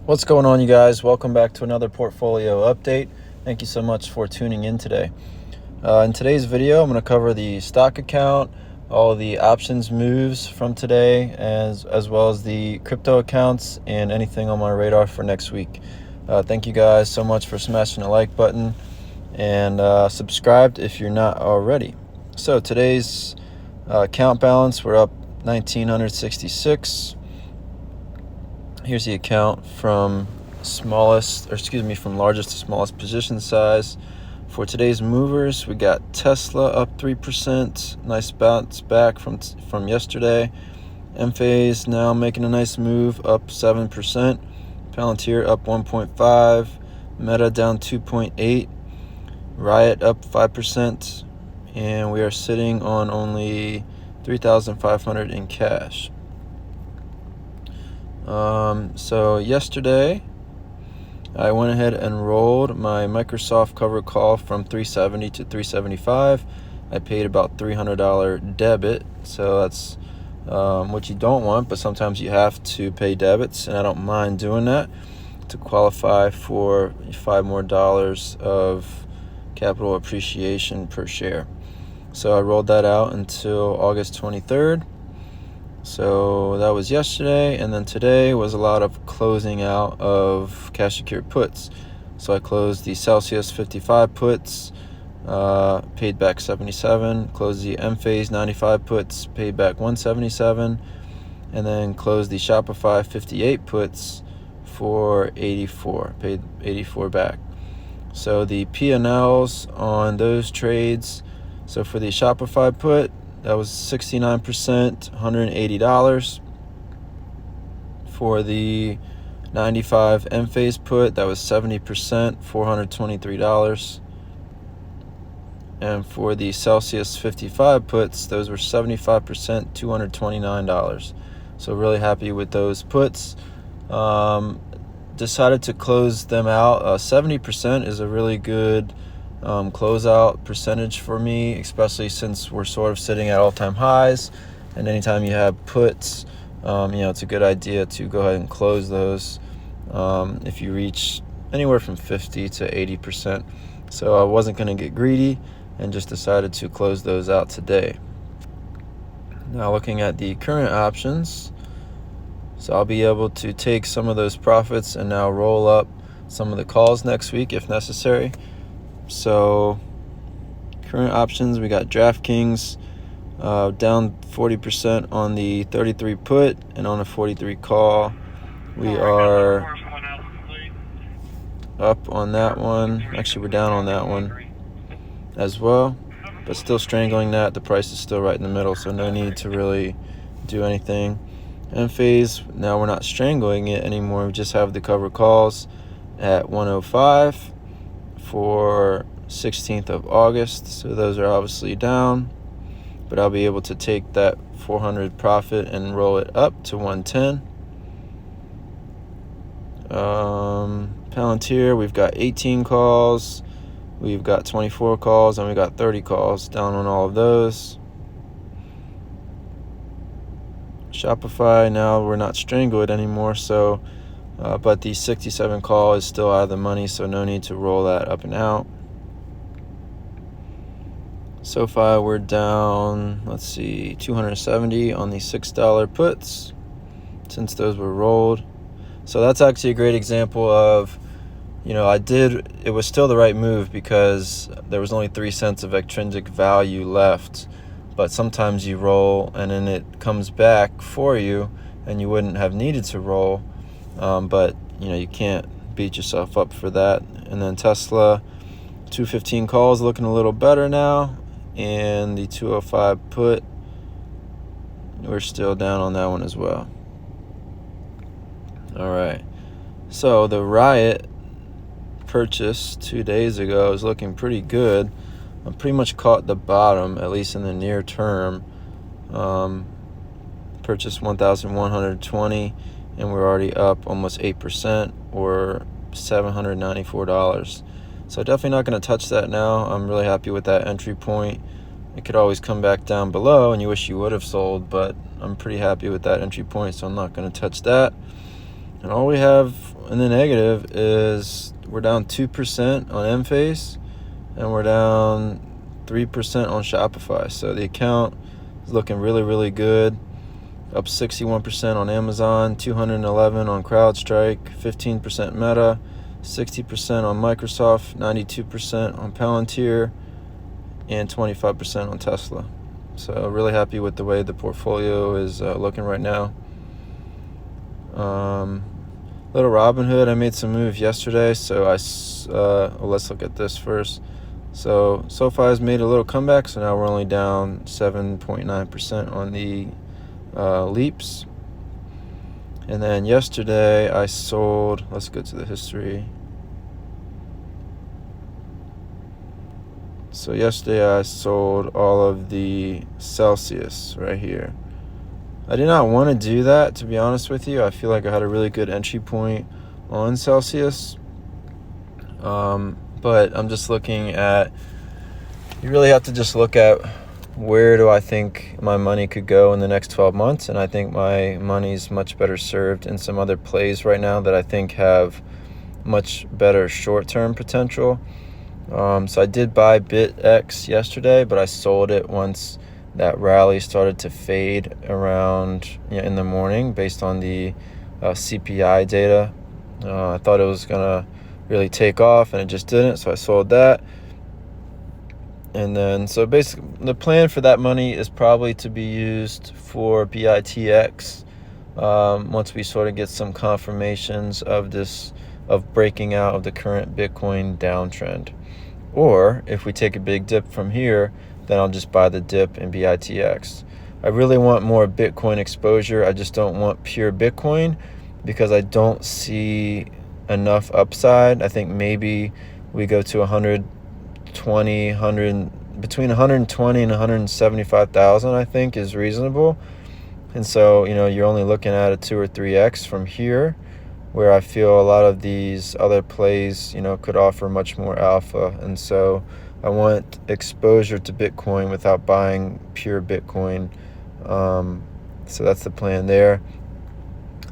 What's going on, you guys? Welcome back to another portfolio update. Thank you so much for tuning in today. In today's video, I'm going to cover the stock account, all the options moves from today, as well as the crypto accounts and anything on my radar for next week. Thank you guys so much for smashing the like button and subscribed if you're not already. So today's account balance, we're up 1,966. Here's the account from largest to smallest position size. For today's movers, we got Tesla up 3%, nice bounce back from yesterday. Enphase now making a nice move, up 7%. Palantir up 1.5, Meta down 2.8, Riot up 5%, and we are sitting on only 3,500 in cash. So yesterday I went ahead and rolled my Microsoft covered call from 370 to 375. I paid about $300 debit, so that's what you don't want, but sometimes you have to pay debits, and I don't mind doing that to qualify for $5 more of capital appreciation per share. So I rolled that out until August 23rd. So that was yesterday, and then today was a lot of closing out of cash secured puts. So I closed the Celsius 55 puts, paid back 77, closed the Enphase 95 puts, paid back 177, and then closed the Shopify 58 puts for 84, paid 84 back. So the P&Ls on those trades, so for the Shopify put, that was 69%, $180. For the 95 Enphase put, that was 70%, $423. And for the Celsius 55 puts, those were 75%, $229. So really happy with those puts. Decided to close them out. 70% is a really good closeout percentage for me, especially since we're sort of sitting at all-time highs, and anytime you have puts, it's a good idea to go ahead and close those if you reach anywhere from 50 to 80%. So I wasn't going to get greedy and just decided to close those out today. Now looking at the current options, so I'll be able to take some of those profits and now roll up some of the calls next week if necessary. So current options, we got DraftKings down 40% on the 33 put, and on a 43 call we are up on that one. Actually, we're down on that one as well, but still strangling that. The price is still right in the middle, so no need to really do anything. Enphase, now we're not strangling it anymore. We just have the cover calls at 105 for 16th of August, so those are obviously down, but I'll be able to take that 400 profit and roll it up to 110. Palantir, we've got 18 calls, we've got 24 calls, and we got 30 calls, down on all of those. Shopify, now we're not strangled anymore, so but the 67 call is still out of the money, so no need to roll that up and out. SoFi, we're down, 270 on the $6 puts since those were rolled. So that's actually a great example of, it was still the right move because there was only 3 cents of extrinsic value left, but sometimes you roll and then it comes back for you and you wouldn't have needed to roll. But you can't beat yourself up for that. And then Tesla 215 calls looking a little better now, and the 205 put, we're still down on that one as well. All right, so the Riot purchase 2 days ago is looking pretty good. I pretty much caught the bottom, at least in the near term. Purchased 1,120, and we're already up almost 8%, or $794. So definitely not going to touch that now. I'm really happy with that entry point. It could always come back down below and you wish you would have sold, but I'm pretty happy with that entry point, so I'm not going to touch that. And all we have in the negative is we're down 2% on M-Face, and we're down 3% on Shopify. So the account is looking really, really good. Up 61% on Amazon, 211 on CrowdStrike, 15% Meta, 60% on Microsoft, 92% on Palantir, and 25% on Tesla. So really happy with the way the portfolio is looking right now. Little Robinhood, I made some moves yesterday, so let's look at this first. So SoFi has made a little comeback, so now we're only down 7.9% on the leaps. And then yesterday I sold, let's go to the history. So yesterday I sold all of the Celsius right here. I did not want to do that, to be honest with you. I feel like I had a really good entry point on Celsius. But I'm just looking at, you really have to just look at where do I think my money could go in the next 12 months. And I think my money's much better served in some other plays right now that I think have much better short-term potential. So I did buy BitX yesterday, but I sold it once that rally started to fade around in the morning based on the CPI data. I thought it was going to really take off, and it just didn't, so I sold that. And then, so basically, the plan for that money is probably to be used for BITX once we sort of get some confirmations of breaking out of the current Bitcoin downtrend. Or if we take a big dip from here, then I'll just buy the dip in BITX. I really want more Bitcoin exposure. I just don't want pure Bitcoin because I don't see enough upside. I think maybe we go to between 120 and 175,000, I think is reasonable. And so, you're only looking at a 2 or 3x from here, where I feel a lot of these other plays, could offer much more alpha. And so I want exposure to Bitcoin without buying pure Bitcoin. So that's the plan there.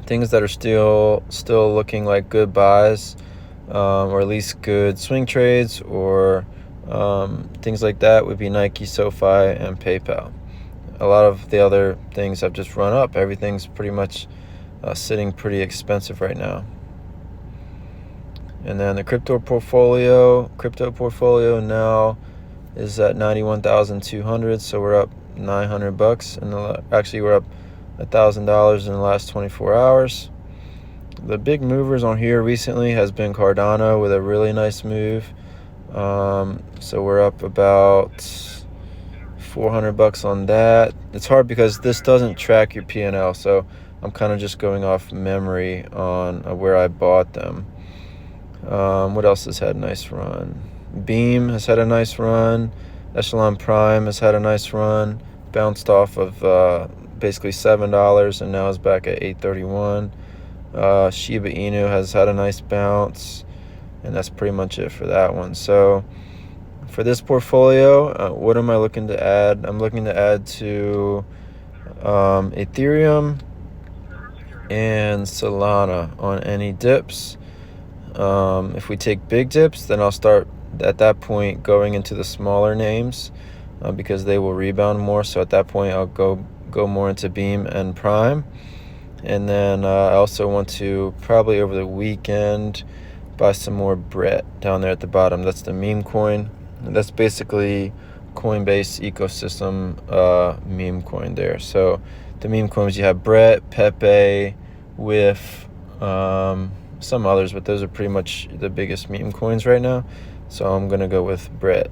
Things that are still looking like good buys, or at least good swing trades, or things like that would be Nike, SoFi, and PayPal. A lot of the other things have just run up. Everything's pretty much sitting pretty expensive right now. And then the crypto portfolio now is at 91,200, so we're up $900, and actually we're up $1,000 in the last 24 hours. The big movers on here recently has been Cardano with a really nice move. So we're up about $400 on that. It's hard because this doesn't track your P&L, so I'm kind of just going off memory on where I bought them. What else has had a nice run? Beam has had a nice run. Echelon Prime has had a nice run. Bounced off of basically $7 and now is back at $8.31. Shiba Inu has had a nice bounce, and that's pretty much it for that one. So for this portfolio, what am I looking to add? I'm looking to add to Ethereum and Solana on any dips. If we take big dips, then I'll start at that point going into the smaller names because they will rebound more. So at that point, I'll go more into Beam and Prime. And then I also want to probably over the weekend buy some more Brett down there at the bottom. That's the meme coin. That's basically Coinbase ecosystem meme coin there. So the meme coins, you have Brett, Pepe, with some others, but those are pretty much the biggest meme coins right now. So I'm going to go with Brett.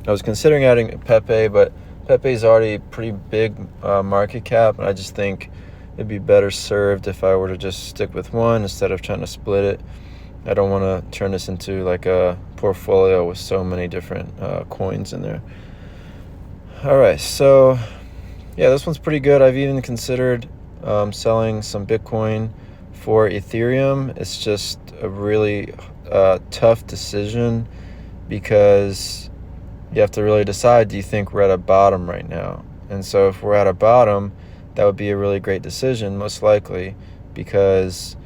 I was considering adding Pepe, but Pepe's already pretty big market cap, and I just think it'd be better served if I were to just stick with one instead of trying to split it. I don't want to turn this into like a portfolio with so many different coins in there. All right, so yeah, this one's pretty good. I've even considered selling some Bitcoin for Ethereum. It's just a really tough decision because you have to really decide, do you think we're at a bottom right now? And so if we're at a bottom, that would be a really great decision, most likely, because,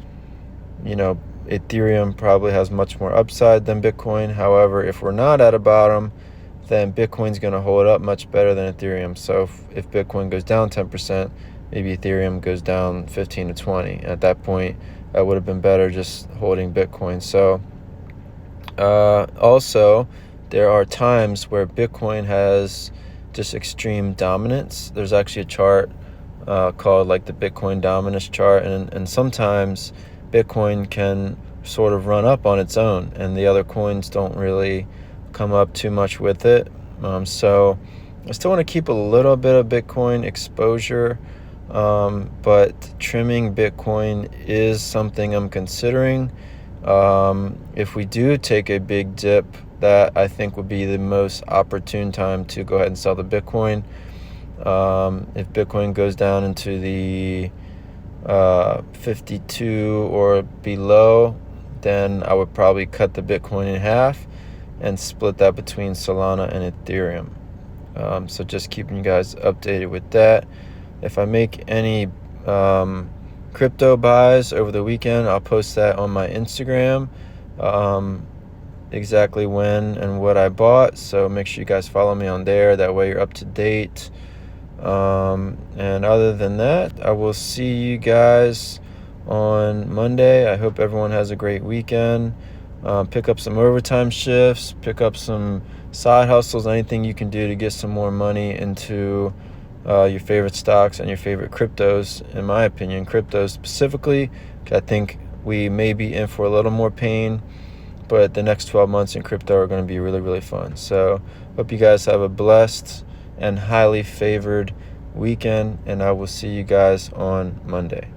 Ethereum probably has much more upside than Bitcoin. However, if we're not at a bottom, then Bitcoin's going to hold up much better than Ethereum. So if Bitcoin goes down 10%, maybe Ethereum goes down 15 to 20. At that point, that would have been better just holding Bitcoin. So also, there are times where Bitcoin has just extreme dominance. There's actually a chart called like the Bitcoin dominance chart, and sometimes Bitcoin can sort of run up on its own, and the other coins don't really come up too much with it. So I still want to keep a little bit of Bitcoin exposure, but trimming Bitcoin is something I'm considering. If we do take a big dip, that I think would be the most opportune time to go ahead and sell the Bitcoin. If Bitcoin goes down into the 52 or below, then I would probably cut the Bitcoin in half and split that between Solana and Ethereum. So just keeping you guys updated with that. If I make any crypto buys over the weekend, I'll post that on my Instagram, exactly when and what I bought. So make sure you guys follow me on there. That way you're up to date. And other than that, I will see you guys on Monday. I hope everyone has a great weekend. Pick up some overtime shifts, pick up some side hustles, anything you can do to get some more money into your favorite stocks and your favorite cryptos. In my opinion, cryptos specifically, I think we may be in for a little more pain, but the next 12 months in crypto are going to be really, really fun. So hope you guys have a blessed and highly favored weekend, and I will see you guys on Monday.